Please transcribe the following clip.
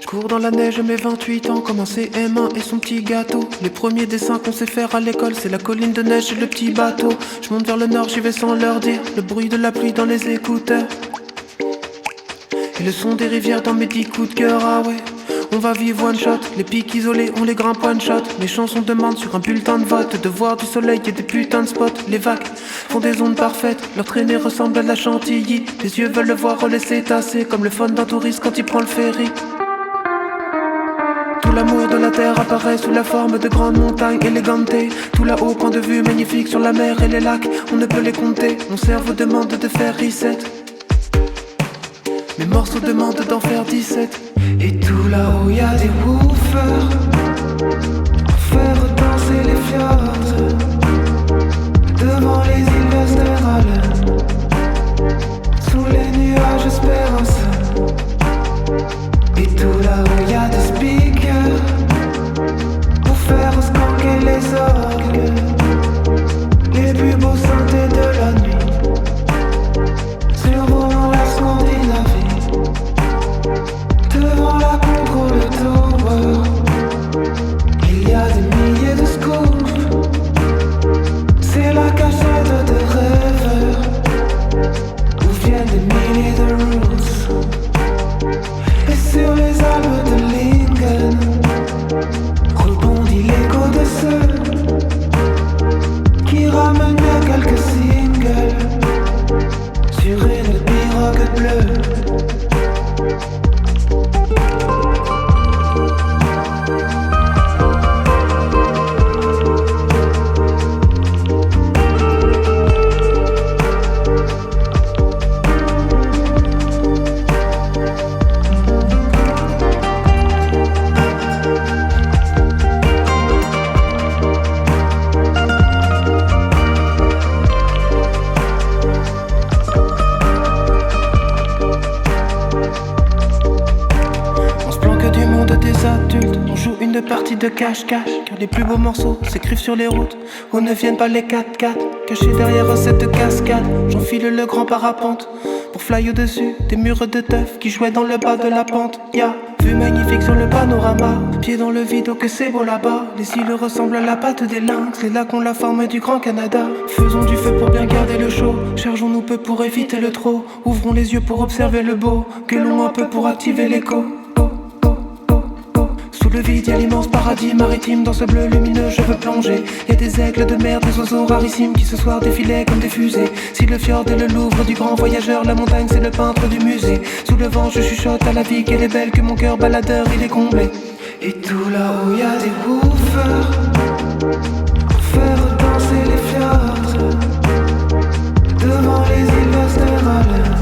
Cours dans la neige, mes 28 ans, comme un CM1 et son petit gâteau. Les premiers dessins qu'on sait faire à l'école, c'est la colline de neige et le petit bateau. Je monte vers le nord, j'y vais sans leur dire, le bruit de la pluie dans les écouteurs. Et le son des rivières dans mes 10 coups de cœur, ah ouais. On va vivre one shot, les pics isolés, on les grimpe one shot. Mes chansons demandent sur un bulletin de vote de voir du soleil et des putains de spots. Les vagues font des ondes parfaites, leur traînée ressemble à de la chantilly. Les yeux veulent le voir relaisser tasser, comme le fun d'un touriste quand il prend le ferry. Tout l'amour de la terre apparaît sous la forme de grandes montagnes élégantées. Tout là-haut, point de vue magnifique sur la mer et les lacs, on ne peut les compter. Mon cerveau demande de faire reset, mes morceaux demandent d'en faire 17. Et tout là-haut y'a des woofers pour faire danser les fjords devant les îles Westeralen, sous les nuages Espérance. Et tout là-haut y'a des speakers pour faire skanker les orgues, les plus beaux synthés de la nuit, survolant la Scandinavie, devant la contrôle tower. Il y a des milliers de scoops, c'est la cachette de rêveurs, où viennent des milliers de roots. Et sur les Alpes de Lingen rebondit l'écho de ceux qui ramenaient quelques singles sur une pirogue bleue. Partie de cache-cache, car les plus beaux morceaux s'écrivent sur les routes où ne viennent pas les 4x4. Caché derrière cette cascade, j'enfile le grand parapente pour fly au-dessus des murs de teuf qui jouaient dans le bas de la pente. Vue magnifique sur le panorama, pied dans le vide, oh que c'est beau là-bas. Les îles ressemblent à la patte des lynx, les lacs ont la forme du Grand Canada. Faisons du feu pour bien garder le chaud, chargeons-nous peu pour éviter le trop. Ouvrons les yeux pour observer le beau, gueulons un peu pour activer l'écho. Sous le vide, y'a l'immense paradis maritime. Dans ce bleu lumineux, je veux plonger. Y'a des aigles de mer, des oiseaux rarissimes qui ce soir défilaient comme des fusées. Si le fjord est le Louvre du grand voyageur, la montagne c'est le peintre du musée. Sous le vent, je chuchote à la vie qu'elle est belle, que mon cœur baladeur il est comblé. Et tout là-haut y'a des woofers pour faire danser les fjords devant les îles Westeralen,